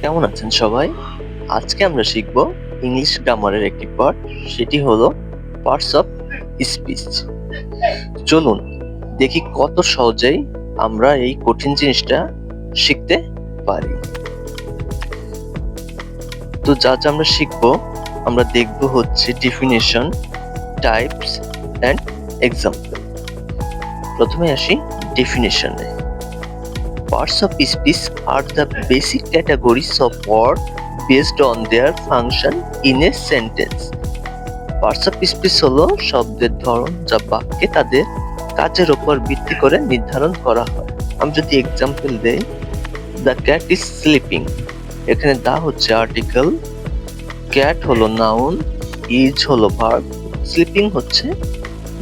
কেমন আছেন সবাই? আজকে আমরা শিখব ইংলিশ গ্রামারের একটি পার্ট, সেটি হলো পার্টস অফ স্পিচ। চলুন দেখি কত সহজেই আমরা এই কঠিন জিনিসটা শিখতে পারি। তো যা আমরা শিখব, আমরা দেখব হচ্ছে ডেফিনিশন, টাইপস অ্যান্ড এক্সাম্পল। প্রথমে আসি ডেফিনিশনে। Parts of speech are the basic categories of words based on their function in a sentence. Parts of speech হলো শব্দের ধরন যা বাক্যে তাদের কাজের উপর ভিত্তি করে নির্ধারণ করা হয়। আমি যদি এক্সাম্পল দেই, দ্য ক্যাট ইজ স্লিপিং, এখানে দা হচ্ছে আর্টিকেল, ক্যাট হলো নাউন, ইজ হলো ভার্ব, স্লিপিং হচ্ছে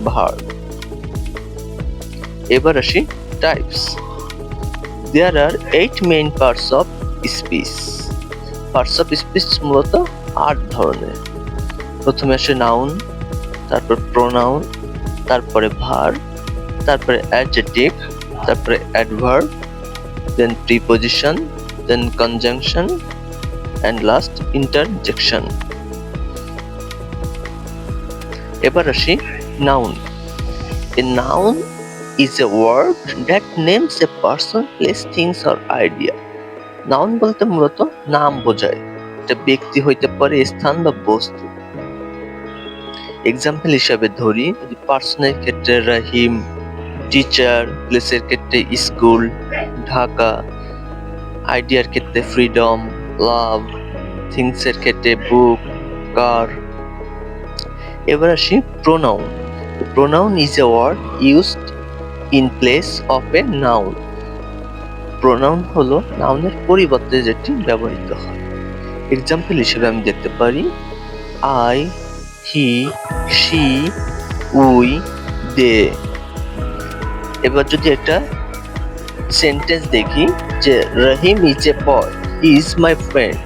ভার্ব। এবার আসি types. There are 8 main parts of speech. Parts of speech মূলত 8 ধরনের। প্রথমে আসে নাউন, তারপর প্রোনাউন, তারপরে ভার্ব, তারপরে অ্যাডজেক্টিভ, তারপরে adverb, then preposition, then conjunction and last interjection. এবার আসি noun. A noun is a word that names a person, place, things or idea. Noun বলতে মূলত নাম বোঝায়, এটা ব্যক্তি হইতে পারে, স্থান বা বস্তু। এক্সাম্পল হিসাবে ধরি, যদি পার্সনের ক্ষেত্রে রাহিম, টিচার, প্লেসের ক্ষেত্রে স্কুল, ঢাকা, আইডিয়ার ক্ষেত্রে ফ্রিডম, লাভ, থিংসের ক্ষেত্রে বুক, কার। এবার আসি pronoun. Pronoun is a word used in place of a noun. Pronoun হলো নাউনের পরিবর্তে যেটি ব্যবহৃত হয়। এক্সাম্পল হিসেবে আমি দেখতে পারি I, he, she, we, they. এবার যদি একটা সেন্টেন্স দেখি যে Rahim is a boy, he is my friend,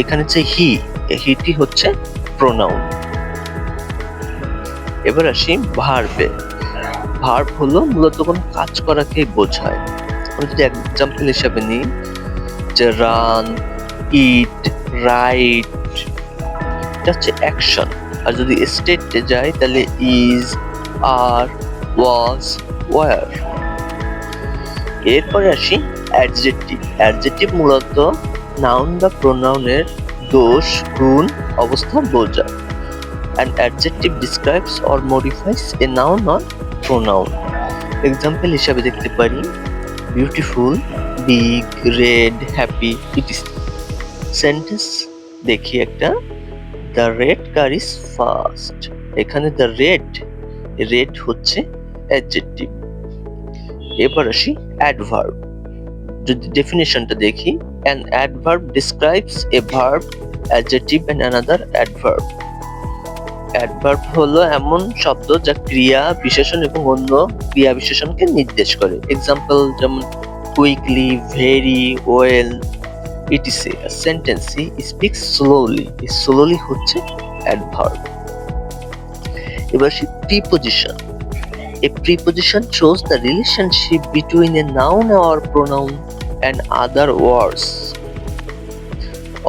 এখানে যে হিটি হচ্ছে প্রোনাউন। এবার আসি ভার্বে। ভার্ব হলো মূলত কোনো কাজ করাকে বোঝায়। আমি যদি এক্সাম্পল হিসাবে নিই যে রান, ইট, রাইট, এটা হচ্ছে অ্যাকশন। আর যদি স্টেটে যাই তাহলে ইজ, আর, ওয়াজ, ওয়ার। এরপরে আসি অ্যাডজেক্টিভ। অ্যাডজেক্টিভ মূলত নাউন বা প্রোনাউনের দোষ, গুণ, অবস্থা বোঝায়। An adjective describes or modifies a noun or pronoun. Example হিসাবে দেখতে পারি beautiful, big, red, happy, ইটিস। Sentence দেখি একটা, the red car is fast, এখানে দ্য রেড হচ্ছে অ্যাডজেক্টিভ। এবার আসি অ্যাডভার্ব। যদি ডেফিনিশনটা দেখি, an adverb describes a verb, adjective and another adverb. Adverb হলো এমন শব্দ যা ক্রিয়া বিশেষণ এবং অন্য ক্রিয়া বিশেষণকে নির্দেশ করে। এক্সাম্পল যেমন quickly, very, well, etc. Sentence he speaks slowly, slowly হচ্ছে অ্যাডভার্ব। এবার সে preposition. A preposition shows the relationship between a noun or pronoun and other words.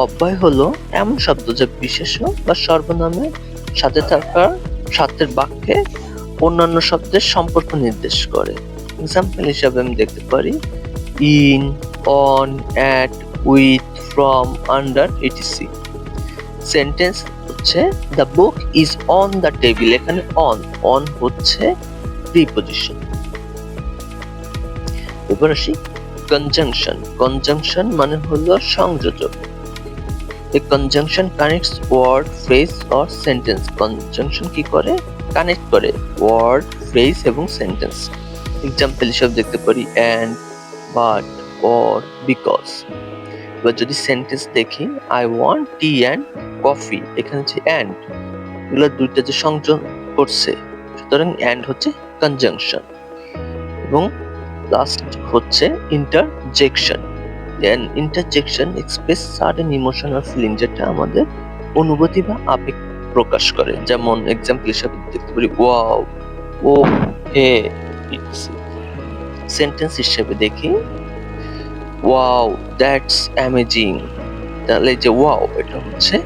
অব্যয় হলো এমন শব্দ যা বিশেষ্য বা সর্বনামের সাথে থাকা সাথের বাক্যে অন্যান্য শব্দের সম্পর্ক নির্দেশ করে। এক্সাম্পল হিসাবে আমি দেখতে পারি in, on, at, with, from, under, etc. Sentence হচ্ছে the book is on the table, এখানে অন হচ্ছে প্রিপোজিশন। এবার আসি কনজাংশন। কনজাংশন মানে হলো সংযোজক। A conjunction connects word, phrase or sentence. Conjunction কি করে? কানেক্ট করে ওয়ার্ড, ফ্রেজ এবং সেন্টেন্স। এক্সাম্পল হিসেবে দেখতে পারি and, but, or, because. এবার যদি সেন্টেন্স দেখি I want tea and coffee, এখানে হচ্ছে and, এগুলো দুইটা যে সংযোগ করছে, সুতরাং and হচ্ছে কনজাংশন। এবং লাস্ট হচ্ছে interjection. An interjection express certain emotion or feeling, যেটা আমাদের অনুভূতি বা আবেগ প্রকাশ করে। যেমন এক্সাম্পল হিসেবে দেখতে পারি wow, oh, hey, it's. Sentence হিসেবে দেখি ওয়াও, দ্যাটস অ্যামেজিং। তাহলে এই যে ওয়াও, এটা হচ্ছে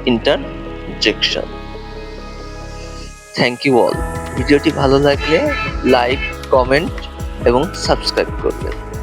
ইন্টারজেকশন। Thank you all. ভিডিওটি ভালো লাগলে লাইক, কমেন্ট এবং সাবস্ক্রাইব করবেন।